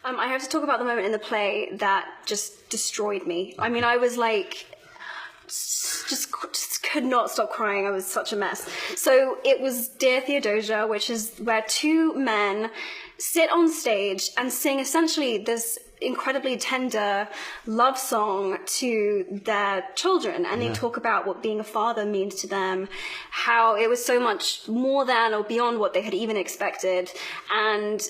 I have to talk about the moment in the play that just destroyed me. I mean, I was like, just could not stop crying. I was such a mess. So it was Dear Theodosia, which is where two men sit on stage and sing essentially this incredibly tender love song to their children, and they talk about what being a father means to them, how it was so much more than or beyond what they had even expected, and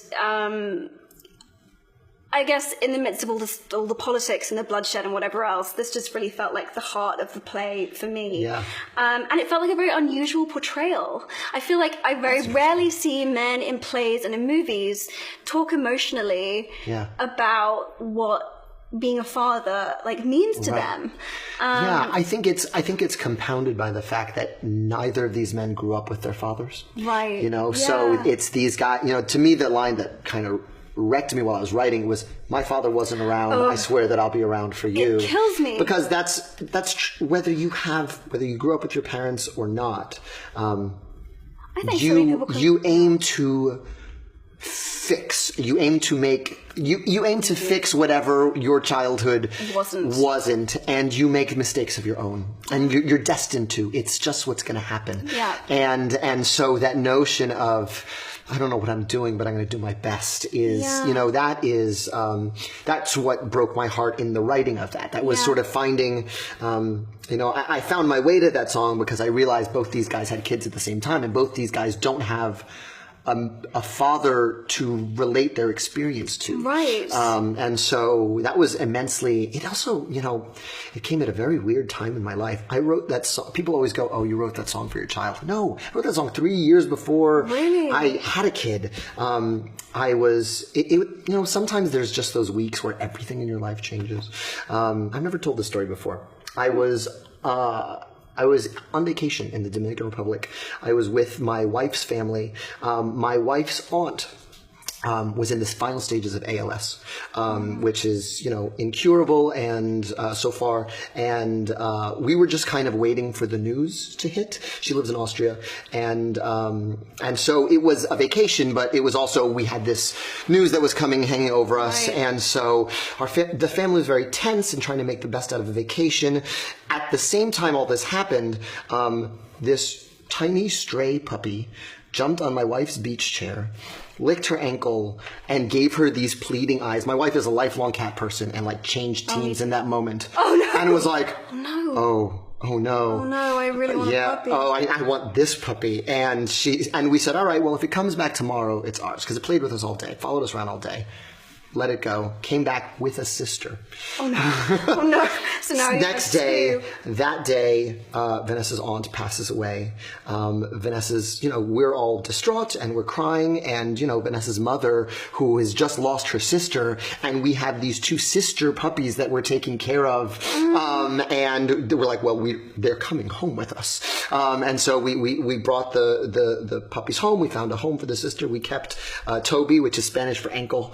I guess in the midst of all the politics and the bloodshed and whatever else, this just really felt like the heart of the play for me. Yeah. And it felt like a very unusual portrayal. I feel like I very rarely see men in plays and in movies talk emotionally about what being a father like means to them. I think it's compounded by the fact that neither of these men grew up with their fathers. Right. You know, so it's these guys, you know, to me the line that kind of wrecked me while I was writing was, my father wasn't around, I swear that I'll be around for you. It kills me. Because that's whether you grew up with your parents or not, I think so many people you aim to fix, you aim to fix whatever your childhood wasn't, and you make mistakes of your own, and you're destined to. It's just what's going to happen. Yeah. And so that notion of, I don't know what I'm doing, but I'm going to do my best is, you know, that's what broke my heart in the writing of that. That was sort of finding, you know, I found my way to that song because I realized both these guys had kids at the same time, and both these guys don't have a father to relate their experience to. Right. And so that was immensely, it also, you know, it came at a very weird time in my life. I wrote that song. People always go, oh, you wrote that song for your child. No, I wrote that song 3 years before I had a kid. You know, sometimes there's just those weeks where everything in your life changes. I've never told this story before. I was on vacation in the Dominican Republic. I was with my wife's family. My wife's aunt was in the final stages of ALS, which is, you know, incurable and so far. And we were just kind of waiting for the news to hit. She lives in Austria, and so it was a vacation, but it was also, we had this news that was hanging over us, and so the family was very tense and trying to make the best out of a vacation. At the same time all this happened, this tiny stray puppy jumped on my wife's beach chair, licked her ankle, and gave her these pleading eyes. My wife is a lifelong cat person and like changed teams in that moment. Oh no! And it was like, oh no! Oh no! Oh no! I really want a puppy. Oh, I want this puppy. And we said, all right, well, if it comes back tomorrow, it's ours, because it played with us all day, followed us around all day. Let it go. Came back with a sister. Oh no! Oh no! So now next day, Vanessa's aunt passes away. Vanessa's, you know, we're all distraught and we're crying, and you know, Vanessa's mother, who has just lost her sister, and we have these two sister puppies that we're taking care of, and we're like, well, they're coming home with us, and so we brought the puppies home. We found a home for the sister. We kept Toby, which is Spanish for ankle.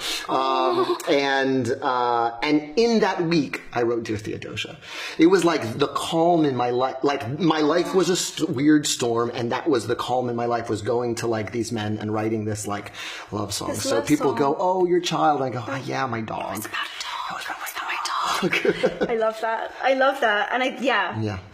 And in that week, I wrote Dear Theodosia. It was like the calm in my life. Like my life was a weird storm, and that was the calm in my life, was going to like these men and writing this like love song. So people go, oh, your child. I go, oh, yeah, my dog. It's about a dog. It's about my dog. I love that. And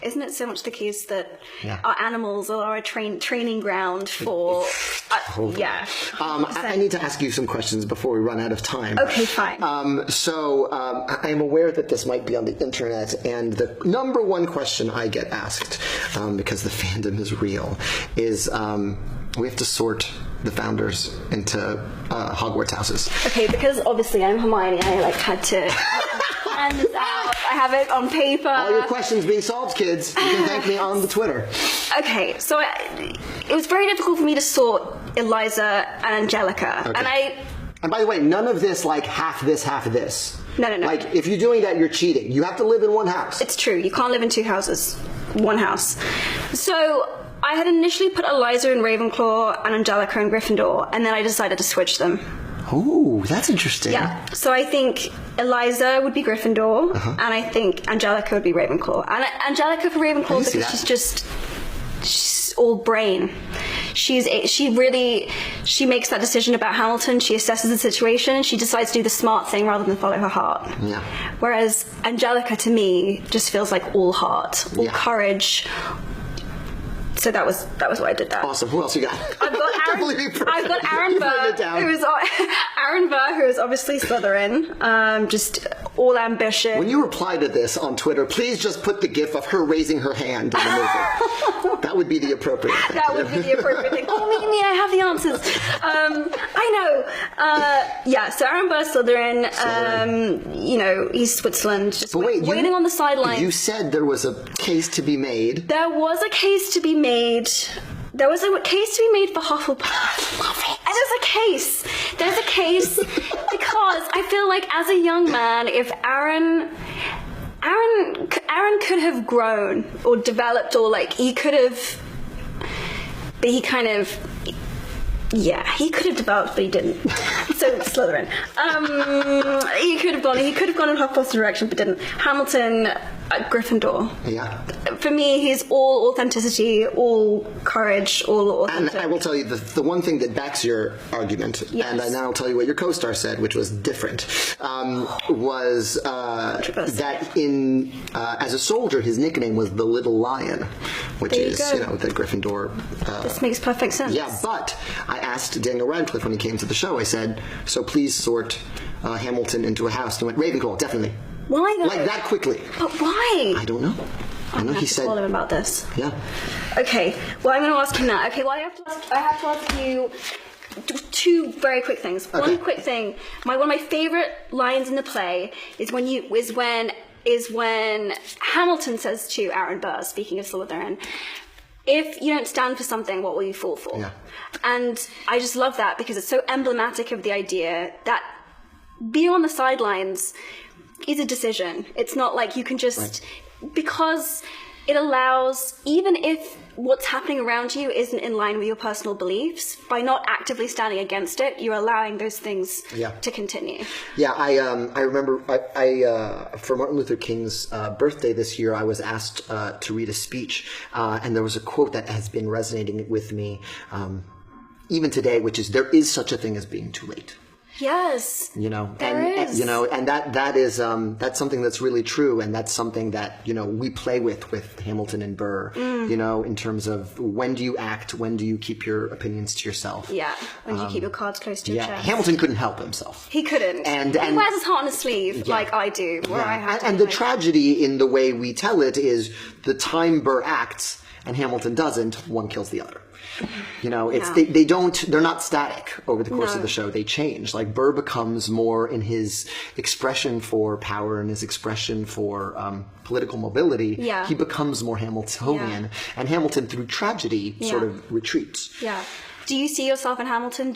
isn't it so much the case that our animals are a training ground for... I need to ask you some questions before we run out of time. Okay, fine. I am aware that this might be on the internet, and the number one question I get asked, because the fandom is real, is we have to sort the founders into Hogwarts houses. Okay, because obviously I'm Hermione, I had to plan this out. I have it on paper. All your questions being solved, kids. You can thank me on the Twitter. Okay, so it was very difficult for me to sort Eliza and Angelica. Okay. And by the way, none of this like half this, half this. No. Like, if you're doing that, you're cheating. You have to live in one house. It's true. You can't live in two houses. One house. So I had initially put Eliza in Ravenclaw and Angelica in Gryffindor, and then I decided to switch them. Oh, that's interesting. Yeah. So I think Eliza would be Gryffindor, and I think Angelica would be Ravenclaw. And Angelica for Ravenclaw because she's all brain. she makes that decision about Hamilton. She assesses the situation. She decides to do the smart thing rather than follow her heart. Yeah. Whereas Angelica, to me, just feels like all heart, all courage. So that was why I did that. Awesome. Who else you got? I've got Aaron Burr, who is obviously Slytherin. Just all ambition. When you reply to this on Twitter, please just put the gif of her raising her hand in the movie. That would be the appropriate thing. That would be the appropriate thing. Oh, me, I have the answers. I know. Yeah, so Aaron Burr, Slytherin. He's Switzerland, just waiting on the sidelines. You said there was a case to be made. There was a case to be made. There was a case to be made for Hufflepuff. Love it. And there's a case because I feel like as a young man, if Aaron could have grown or developed, or like he could have, but he kind of, he could have developed, but he didn't. So Slytherin. He could have gone in Hufflepuff's direction, but didn't. Hamilton, Gryffindor. Yeah. For me, he's all authenticity, all courage, all authentic. And I will tell you the one thing that backs your argument, and then I'll tell you what your co-star said, which was different, was that in as a soldier, his nickname was the Little Lion, which is the Gryffindor. This makes perfect sense. Yeah, but I asked Daniel Radcliffe when he came to the show. I said, "So please sort Hamilton into a house." And he went, "Ravenclaw, definitely." Why though? Like that quickly. But why? I don't know. I know he said. Call him about this. Yeah. Okay. Well, I'm going to ask him that. Okay. Well, I have to ask you two very quick things. Okay. One quick thing. One of my favorite lines in the play is when Hamilton says to Aaron Burr, speaking of Slytherin, "If you don't stand for something, what will you fall for?" Yeah. And I just love that because it's so emblematic of the idea that being on the sidelines is a decision. It's not like you can just, because it allows, even if what's happening around you isn't in line with your personal beliefs, by not actively standing against it, you're allowing those things to continue. Yeah, I remember for Martin Luther King's birthday this year, I was asked to read a speech, and there was a quote that has been resonating with me even today, which is, "There is such a thing as being too late." Yes. There is. And that is that's something that's really true, and that's something that we play with Hamilton and Burr. In terms of when do you act, when do you keep your opinions to yourself? Yeah. When do you keep your cards close to your chest? Hamilton couldn't help himself. He couldn't. And he wears his heart on his sleeve, like I do. Where I have and the tragedy in the way we tell it is the time Burr acts and Hamilton doesn't, one kills the other. They're not static over the course of the show. They change. Like Burr becomes more in his expression for power and his expression for political mobility. Yeah. He becomes more Hamiltonian, and Hamilton through tragedy sort of retreats. Yeah. Do you see yourself in Hamilton?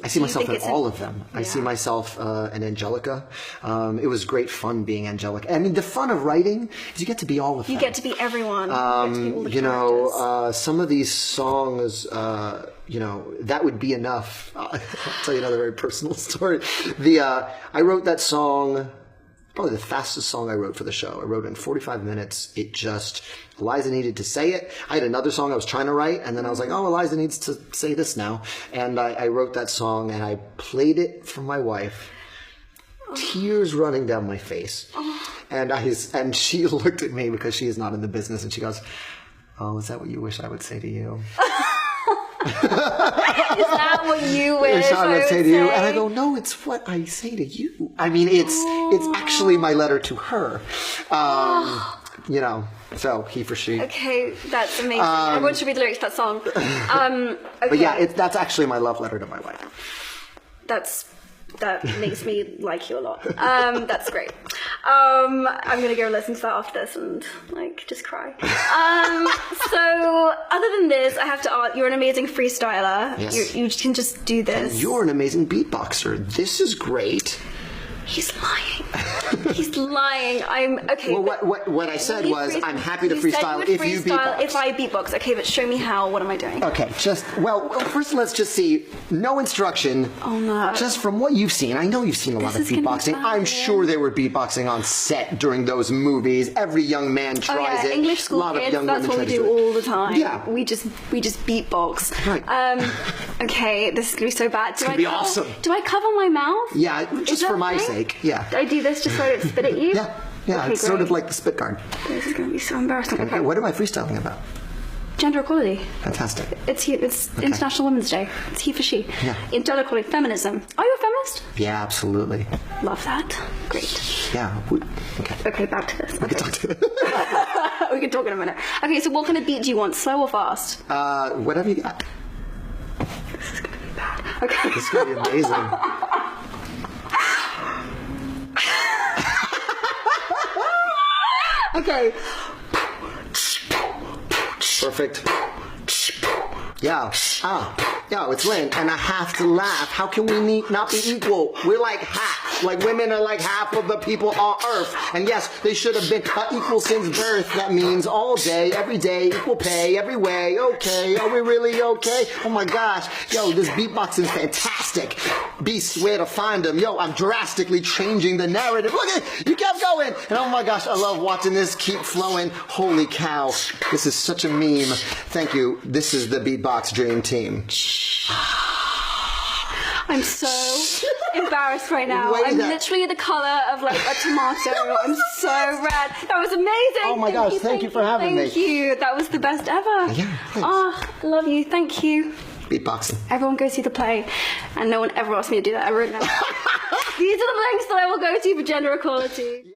I see myself in all of them. I see myself in Angelica. It was great fun being Angelica. I mean, the fun of writing is you get to be all of them. You get to be everyone. Some of these songs, that would be enough. I'll tell you another very personal story. I wrote that song, probably the fastest song I wrote for the show. I wrote it in 45 minutes. Eliza needed to say it. I had another song I was trying to write, and then I was like, Eliza needs to say this now. And I wrote that song, and I played it for my wife. Tears running down my face. And she looked at me because she is not in the business, and she goes, "Oh, is that what you wish I would say to you?" Is that what you wish I would say to you? And I go, "No, it's what I say to you." I mean, it's actually my letter to her. So HeForShe. Okay, that's amazing. I want you to read the lyrics to that song. Okay. But yeah, that's actually my love letter to my wife. That makes me like you a lot. That's great. I'm gonna go listen to that after this and just cry. So other than this, I have to ask, you're an amazing freestyler. Yes. You can just do this. And you're an amazing beatboxer. This is great. He's lying. He's lying. I'm okay. Well, what I said was, I'm happy to freestyle if you beatbox. If I beatbox, okay, but show me how. What am I doing? Okay, well, first let's just see. No instruction. Oh no. Just from what you've seen, I know you've seen a lot of beatboxing. I'm sure they were beatboxing on set during those movies. Every young man tries it. English school a lot kids. Of young That's women what we try to do all the time. Yeah. We just beatbox. Right. Okay, this is gonna be so bad. It's gonna be awesome. Do I cover my mouth? Yeah, just for my sake. Yeah. Do I do this just so I don't spit at you? Yeah. Okay, it's sort of like the spit guard. This is gonna be so embarrassing. Okay, what am I freestyling about? Gender equality. Fantastic. It's International Women's Day. It's he for she. Yeah. Gender equality. Feminism. Are you a feminist? Yeah, absolutely. Love that. Great. Yeah. Okay. Okay, back to this. We can talk to We can talk in a minute. Okay, so what kind of beat do you want? Slow or fast? Whatever you got. This is gonna be bad. Okay. This is gonna be amazing. Okay. Perfect. Yeah. Yeah, it's Lin, and I have to laugh. How can we not be equal? We're like half. Like, women are like half of the people on Earth. And yes, they should have been equal since birth. That means all day, every day, equal pay, every way. Okay, are we really okay? Oh my gosh. Yo, this beatboxing is fantastic. Beasts, where to find them. Yo, I'm drastically changing the narrative. Look at it. You kept going. And oh my gosh, I love watching this keep flowing. Holy cow. This is such a meme. Thank you. This is the Beatbox Dream Team. I'm so embarrassed right now. Wait, I'm literally the color of like a tomato. I'm so red. That was amazing. Oh my gosh, thank you for having me. Thank you. That was the best ever. Yeah, thanks. Oh, I love you. Thank you. Beatboxing. Everyone go see the play. And no one ever asked me to do that ever again. These are the lengths that I will go to for gender equality.